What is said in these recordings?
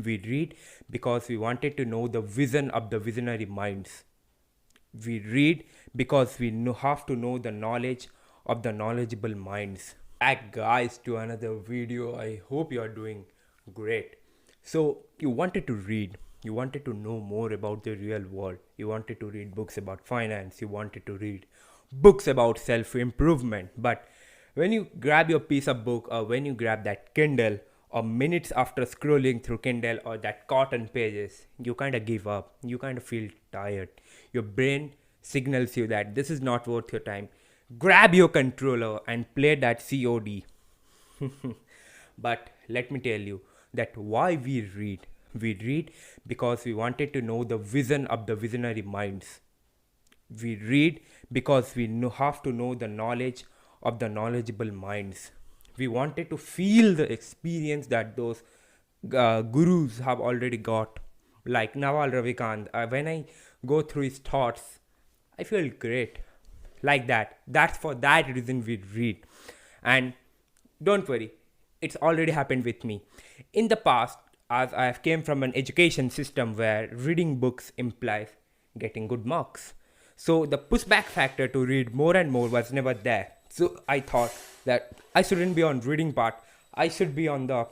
We read because we wanted to know the vision of the visionary minds. We read because we have to know the knowledge of the knowledgeable minds. Back, guys, to another video. I hope you are doing great. So, you wanted to read, you wanted to know more about the real world, you wanted to read books about finance, you wanted to read books about self improvement. But when you grab your piece of book, or when you grab that Kindle, or minutes after scrolling through Kindle or that cotton pages, you kind of give up, you kind of feel tired. Your brain signals you that this is not worth your time. Grab your controller and play that COD. But let me tell you that why we read. We read because we wanted to know the vision of the visionary minds. We read because we have to know the knowledge of the knowledgeable minds. We wanted to feel the experience that those gurus have already got, like Naval Ravikant. When I go through his thoughts, I feel great. Like that. That's for that reason we read. And don't worry, it's already happened with me. In the past, as I have came from an education system where reading books implies getting good marks. So the pushback factor to read more and more was never there. So I thought that I shouldn't be on reading part. I should be on the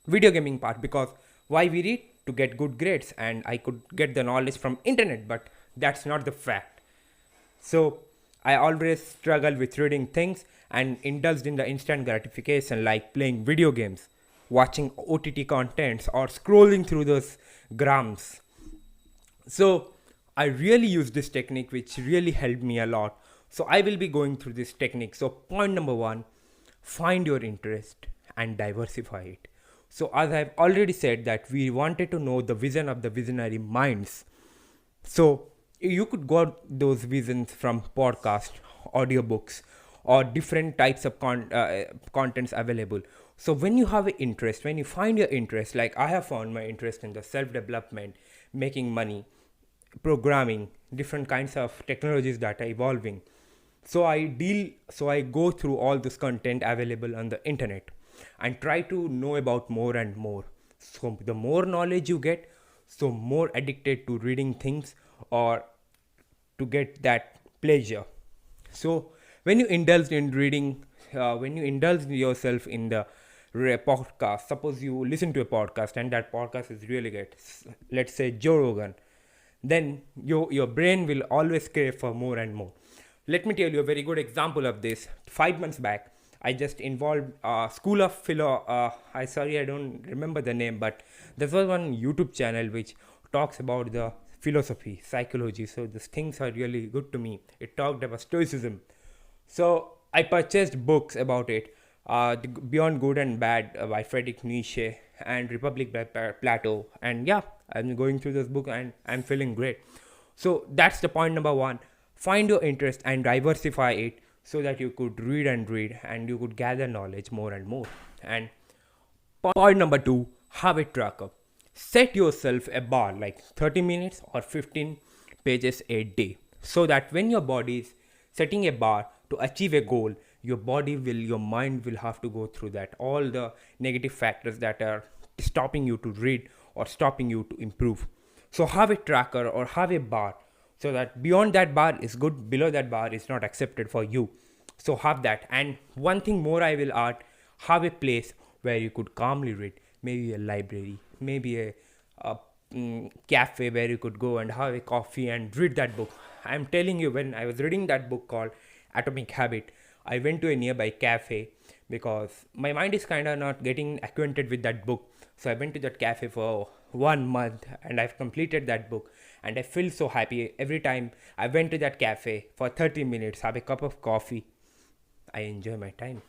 video gaming part, because why we read? To get good grades, and I could get the knowledge from internet, but that's not the fact. So I always struggle with reading things and indulged in the instant gratification, like playing video games, watching OTT contents, or scrolling through those grams. So I really use this technique, which really helped me a lot. So I will be going through this technique. So point number one, find your interest and diversify it. So as I've already said that we wanted to know the vision of the visionary minds. So you could got those visions from podcast, audiobooks, or different types of contents available. So when you have an interest, when you find your interest, like I have found my interest in the self-development, making money, programming, different kinds of technologies that are evolving. So I go through all this content available on the internet and try to know about more and more. So the more knowledge you get, so more addicted to reading things, or to get that pleasure. So when you indulge in reading, when you indulge yourself in the podcast, suppose you listen to a podcast and that podcast is really good, let's say Joe Rogan, then your brain will always crave for more and more. Let me tell you a very good example of this. 5 months back, I just involved School of Philo. I don't remember the name, but there was one YouTube channel which talks about the philosophy, psychology. So these things are really good to me. It talked about stoicism. So I purchased books about it. Beyond Good and Bad by Friedrich Nietzsche, and Republic by Plato. And yeah, I'm going through this book and I'm feeling great. So that's the point number one. Find your interest and diversify it, so that you could read and you could gather knowledge more and more. And point number two, have a tracker. Set yourself a bar like 30 minutes or 15 pages a day, so that when your body is setting a bar to achieve a goal, your mind will have to go through that, all the negative factors that are stopping you to read or stopping you to improve. So have a tracker or have a bar, so that beyond that bar is good, below that bar is not accepted for you. So have that. And one thing more I will add, have a place where you could calmly read, maybe a library, maybe a cafe where you could go and have a coffee and read that book. I'm telling you, when I was reading that book called Atomic Habit, I went to a nearby cafe because my mind is kind of not getting acquainted with that book. So I went to that cafe for 1 month and I've completed that book, and I feel so happy every time I went to that cafe for 30 minutes, have a cup of coffee. I enjoy my time.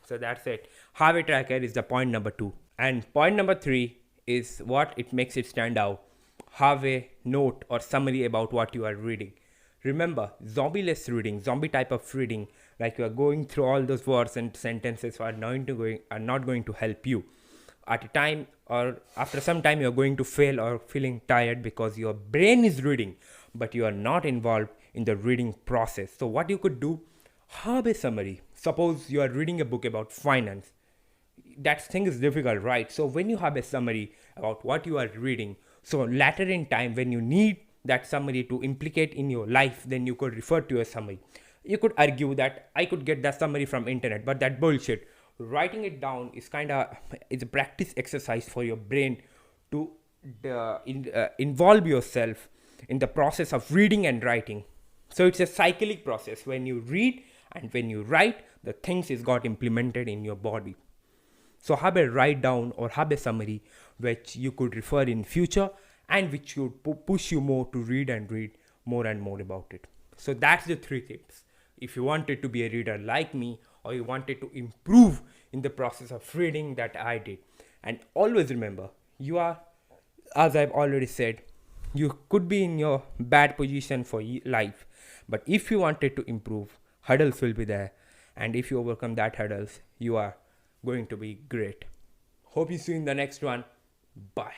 So that's it. Have a tracker is the point number two. And point number three is what it makes it stand out. Have a note or summary about what you are reading. Remember, zombie-less reading, zombie type of reading, like you are going through all those words and sentences are not going to help you. At a time or after some time, you are going to fail or feeling tired because your brain is reading, but you are not involved in the reading process. So what you could do, have a summary. Suppose you are reading a book about finance. that thing is difficult, right? So when you have a summary about what you are reading, so later in time when you need that summary to implicate in your life, then you could refer to a summary. You could argue that I could get that summary from internet, but that bullshit. Writing it down is kind of, it's a practice exercise for your brain to involve yourself in the process of reading and writing. So it's a cyclic process. When you read and when you write, the things is got implemented in your body. So have a write down or have a summary which you could refer in future, and which would push you more to read and read more and more about it. So that's the three tips. If you wanted to be a reader like me, or you wanted to improve in the process of reading that I did. And always remember, you are, as I've already said, you could be in your bad position for life, but if you wanted to improve, hurdles will be there, and if you overcome that hurdles, you are going to be great. Hope you see you in the next one. Bye.